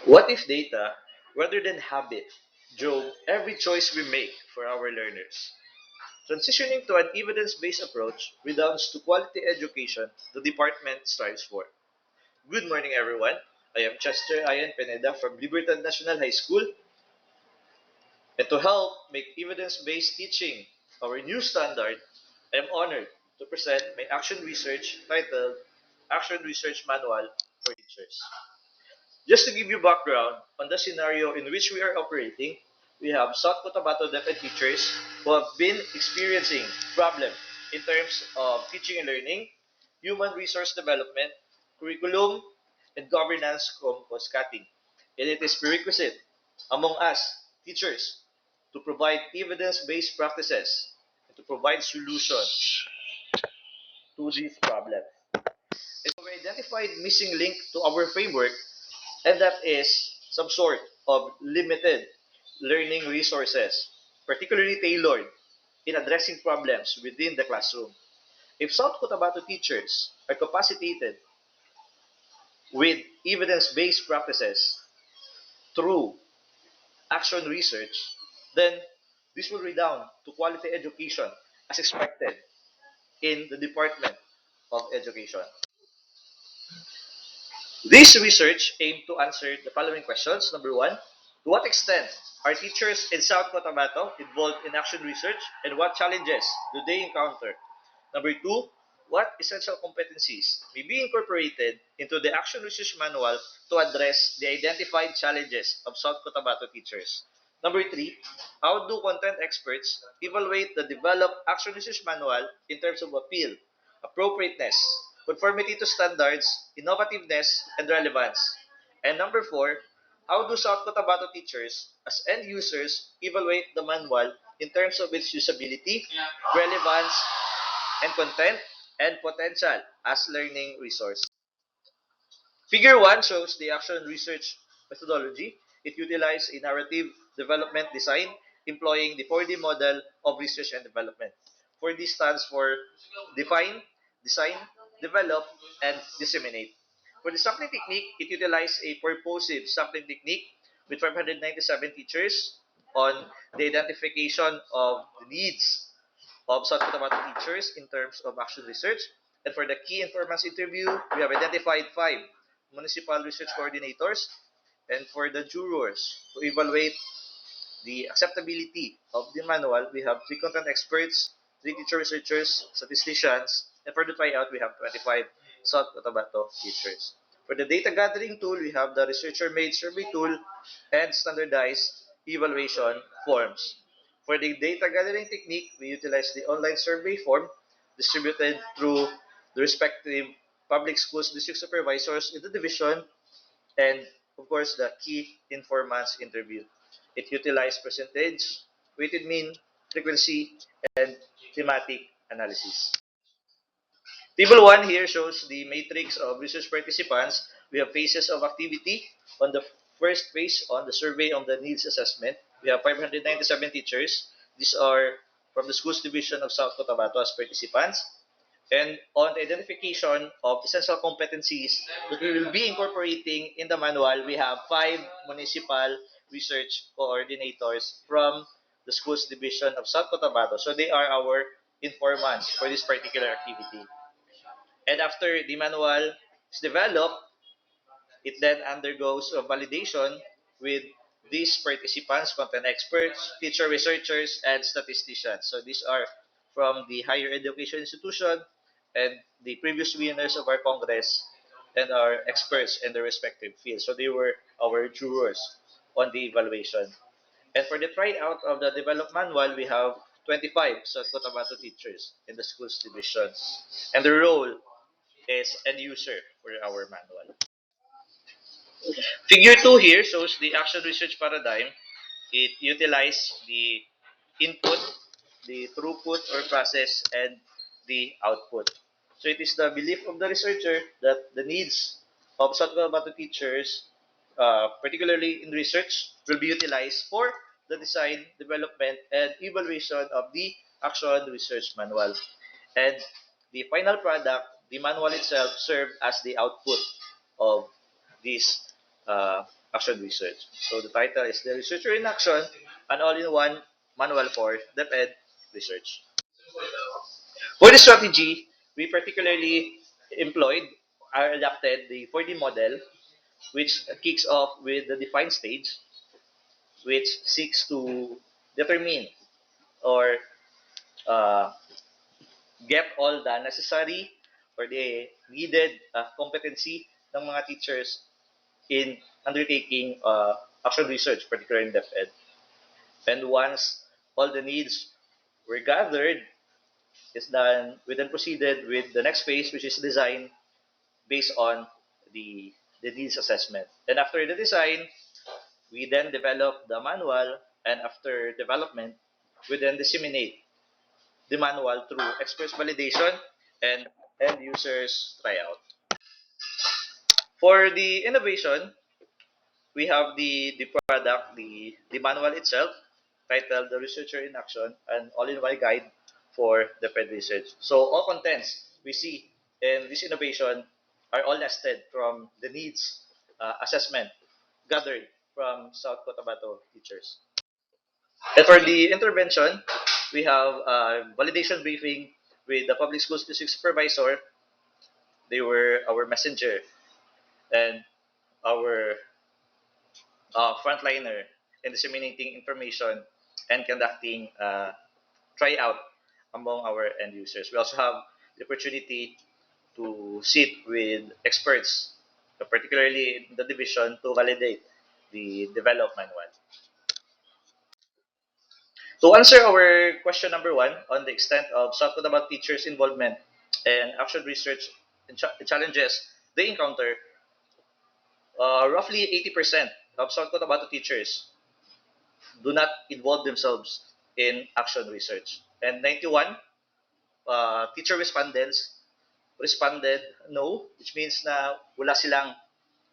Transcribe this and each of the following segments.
What if data, rather than habit, drove every choice we make for our learners? Transitioning to an evidence-based approach redounds to quality education the department strives for. Good morning, everyone. I am Chester Ian Pineda from Libertad National High School, and to help make evidence-based teaching our new standard, I am honored to present my action research titled Action Research Manual for Teachers. Just to give you background on the scenario in which we are operating, we have South Cotabato deaf teachers who have been experiencing problems in terms of teaching and learning, human resource development, curriculum, and governance cost cutting. And it is prerequisite among us, teachers, to provide evidence-based practices and to provide solutions to these problems. And so we identified missing link to our framework, and that is some sort of limited learning resources, particularly tailored in addressing problems within the classroom. If South Cotabato teachers are capacitated with evidence-based practices through action research, then this will redound to quality education as expected in the Department of Education. This research aimed to answer the following questions. Number one, to what extent are teachers in South Cotabato involved in action research and what challenges do they encounter? Number two, what essential competencies may be incorporated into the action research manual to address the identified challenges of South Cotabato teachers? Number three, how do content experts evaluate the developed action research manual in terms of appeal, appropriateness, conformity to standards, innovativeness, and relevance? And number four, how do South Cotabato teachers, as end users, evaluate the manual in terms of its usability, relevance, and content, and potential as learning resource? Figure 1 shows the action research methodology. It utilizes a narrative development design employing the 4D model of research and development. 4D stands for define, design, develop, and disseminate. For the sampling technique, it utilizes a purposive sampling technique with 597 teachers on the identification of the needs of South Cotabato teachers in terms of action research. And for the key informants interview, we have identified five municipal research coordinators. And for the jurors to evaluate the acceptability of the manual, we have three content experts, three teacher researchers, statisticians, and for the tryout, we have 25 South Cotabato teachers. For the data gathering tool, we have the researcher-made survey tool and standardized evaluation forms. For the data gathering technique, we utilize the online survey form distributed through the respective public schools district supervisors in the division, and of course the key informants interview. It utilized percentage, weighted mean, frequency, and thematic analysis. Table 1 here shows the matrix of research participants. We have phases of activity. On the first phase, on the survey on the needs assessment, we have 597 teachers. These are from the schools division of South Cotabato as participants. And on the identification of essential competencies that we will be incorporating in the manual, we have five municipal research coordinators from the schools division of South Cotabato. So they are our informants for this particular activity. And after the manual is developed, it then undergoes a validation with these participants, content experts, teacher researchers, and statisticians. So these are from the higher education institution and the previous winners of our Congress and our experts in their respective fields. So they were our jurors on the evaluation. And for the tryout of the developed manual, we have 25 South Cotabato teachers in the schools divisions. And the role is end user for our manual. Figure 2 here shows the action research paradigm. It utilizes the input, the throughput or process, and the output. So it is the belief of the researcher that the needs of South Cotabato teachers, particularly in research, will be utilized for the design, development, and evaluation of the action research manual. And the final product, the manual itself, served as the output of this uh, action research. So the title is The Researcher in Action, an all-in-one manual for DepEd research. For the strategy, we particularly employed or adapted the 4D model, which kicks off with the defined stage, which seeks to determine or uh, get all the necessary or the needed competency ng mga teachers in undertaking action research, particularly in DepEd. And once all the needs were gathered, we then proceeded with the next phase, which is design based on the needs assessment. And after the design, we then develop the manual, and after development, we then disseminate the manual through express validation and end users tryout. For the innovation, we have the product, the manual itself, titled The Researcher in Action, an all-in-one guide for the Fed research. So all contents we see in this innovation are all nested from the needs assessment gathered from South Cotabato teachers. And for the intervention, we have a validation briefing with the public schools district supervisor. They were our messenger and our frontliner in disseminating information and conducting tryout among our end users. We also have the opportunity to sit with experts, particularly in the division, to validate the development one. To answer our question number one on the extent of South Cotabato teachers' involvement and action research and challenges they encounter, roughly 80% of South Cotabato teachers do not involve themselves in action research. And 91 teacher respondents responded no, which means na wala silang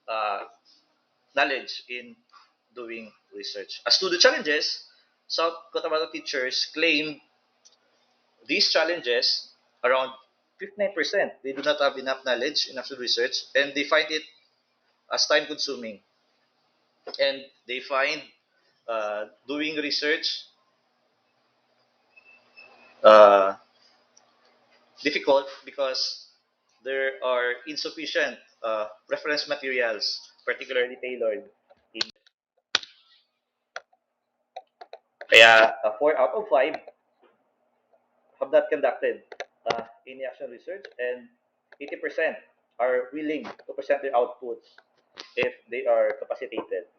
uh, knowledge in doing research. As to the challenges, South Cotabato teachers claim these challenges around 59%. They do not have enough knowledge in action research and they find it as time consuming. And they find doing research uh, difficult because there are insufficient reference materials, particularly tailored. Kaya 4 out of 5 have not conducted any action research and 80% are willing to present their outputs if they are capacitated.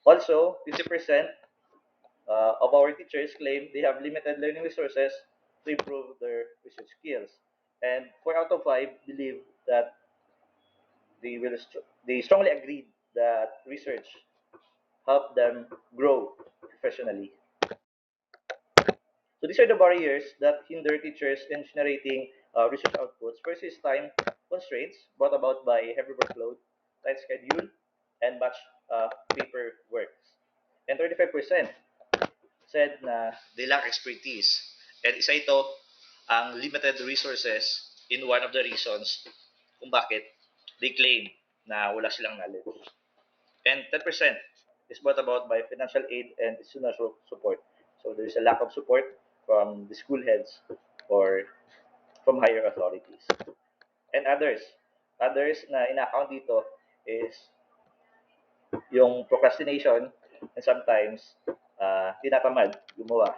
Also, 50% of our teachers claim they have limited learning resources to improve their research skills. And 4 out of 5 believe that they strongly agreed that research helped them grow professionally. So these are the barriers that hinder teachers in generating research outputs. First is time constraints brought about by heavy workload, tight schedule, and much paper work. And 35% said na they lack expertise. And isa ito ang limited resources in one of the reasons kung bakit they claim na wala silang knowledge. And 10% is brought about by financial aid and institutional support. So there's a lack of support from the school heads or from higher authorities. And others na ina-account dito is yung procrastination and sometimes tinatamad gumawa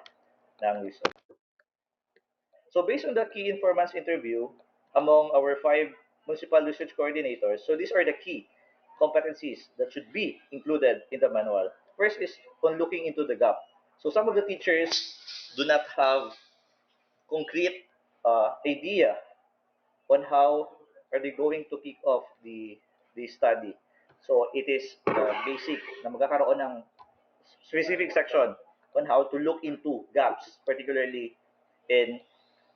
ng research. So based on the key informants interview among our 5 municipal research coordinators, so these are the key competencies that should be included in the manual. First is on looking into the gap. So some of the teachers do not have concrete idea on how are they going to kick off the study. So it is basic na magkakaroon ng specific section on how to look into gaps, particularly in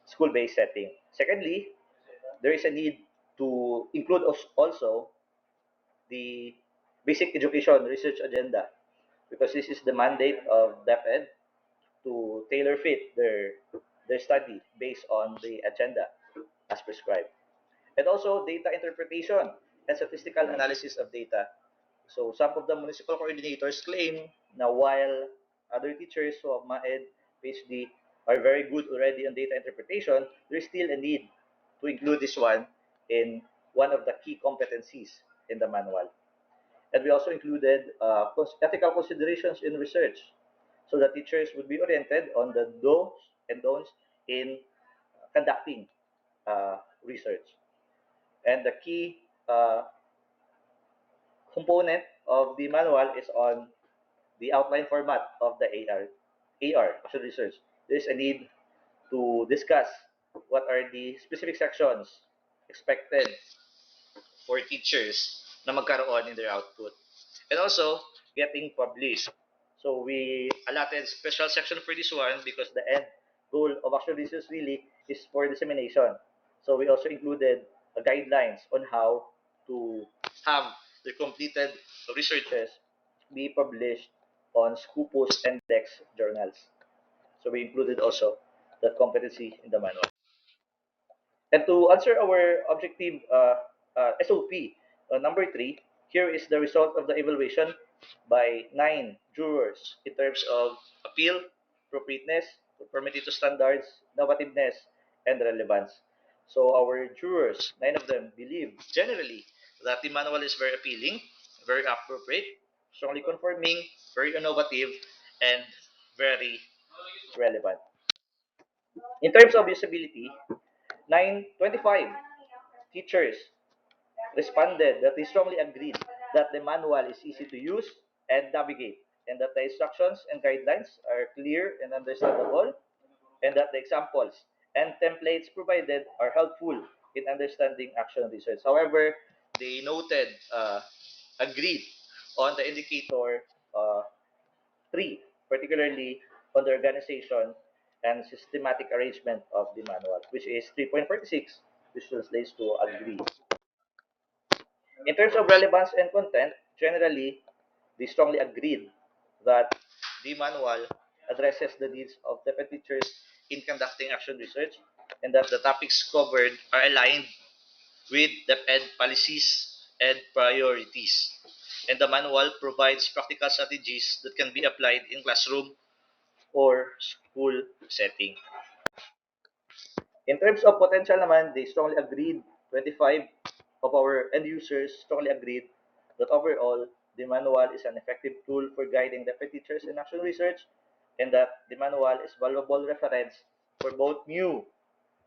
school-based setting. Secondly, there is a need to include also the basic education research agenda because this is the mandate of DepEd to tailor fit their study based on the agenda as prescribed. And also data interpretation and statistical analysis of data. So some of the municipal coordinators claim na while other teachers who have MAED, PhD are very good already on data interpretation, there's still a need to include this one in one of the key competencies in the manual. And we also included ethical considerations in research, so that teachers would be oriented on the do's and don'ts in conducting research. And the key component of the manual is on the outline format of the AR, actual research. There's a need to discuss what are the specific sections expected for teachers na magkaroon in their output. And also, getting published. So we allotted special section for this one because the end goal of actual research really is for dissemination. So we also included guidelines on how to have the completed researches be published on Scopus and Dex journals. So we included also that competency in the manual. And to answer our objective SOP number 3, here is the result of the evaluation by 9 jurors in terms of appeal, appropriateness, conformity to standards, innovativeness, and relevance. So our jurors, 9 of them, believe generally that the manual is very appealing, very appropriate, strongly conforming, very innovative, and very relevant. In terms of usability, 925 teachers responded that they strongly agreed that the manual is easy to use and navigate, and that the instructions and guidelines are clear and understandable, and that the examples and templates provided are helpful in understanding action research. However, they noted, agreed on the indicator uh, 3, particularly on the organization and systematic arrangement of the manual, which is 3.46, which translates to agree. In terms of relevance and content, generally, they strongly agreed that the manual addresses the needs of DepEd teachers in conducting action research, and that the topics covered are aligned with DepEd policies and priorities. And the manual provides practical strategies that can be applied in classroom or school setting. In terms of potential naman, they strongly agreed, 25 of our end users strongly agreed that overall, the manual is an effective tool for guiding the teachers in action research, and that the manual is valuable reference for both new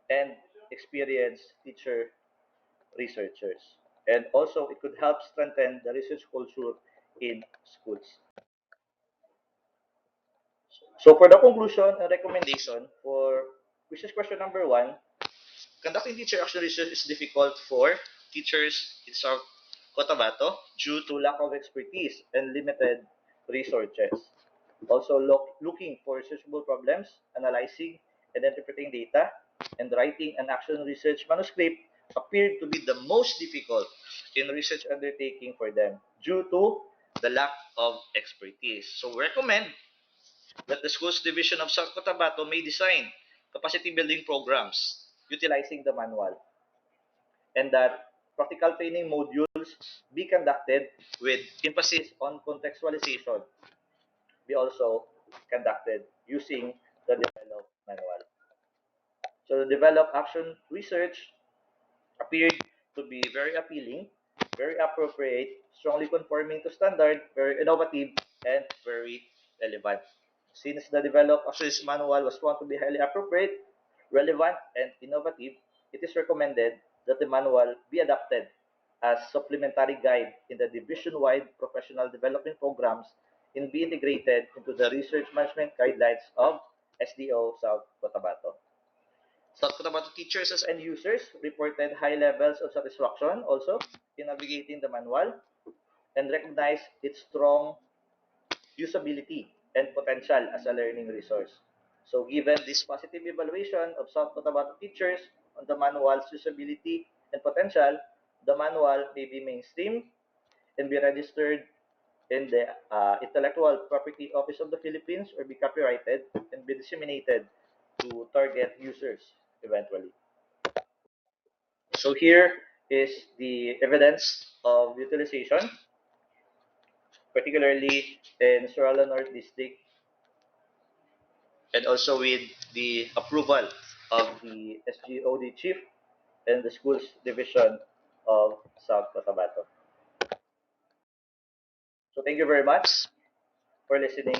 and experienced teacher researchers. And also, it could help strengthen the research culture in schools. So for the conclusion and recommendation for which is question number 1, conducting teacher action research is difficult for teachers in South Cotabato due to lack of expertise and limited resources. Also, looking for researchable problems, analyzing and interpreting data, and writing an action research manuscript appeared to be the most difficult in research undertaking for them due to the lack of expertise. So we recommend that the schools division of South Cotabato may design capacity building programs utilizing the manual, and that practical training modules be conducted with emphasis on contextualization be also conducted using the developed manual. So the developed action research appeared to be very appealing, very appropriate, strongly conforming to standard, very innovative, and very relevant. Since the developed access manual was found to be highly appropriate, relevant, and innovative, it is recommended that the manual be adopted as supplementary guide in the division-wide professional development programs and be integrated into the research management guidelines of SDO South Cotabato. South Cotabato teachers as end users reported high levels of satisfaction also in navigating the manual and recognized its strong usability and potential as a learning resource. So given this positive evaluation of South Cotabato teachers on the manual's usability and potential, the manual may be mainstream and be registered in the Intellectual Property Office of the Philippines or be copyrighted and be disseminated to target users eventually. So here is the evidence of utilization, particularly in Sorala North District, and also with the approval of the SGOD chief and the schools division of South Cotabato. So thank you very much for listening.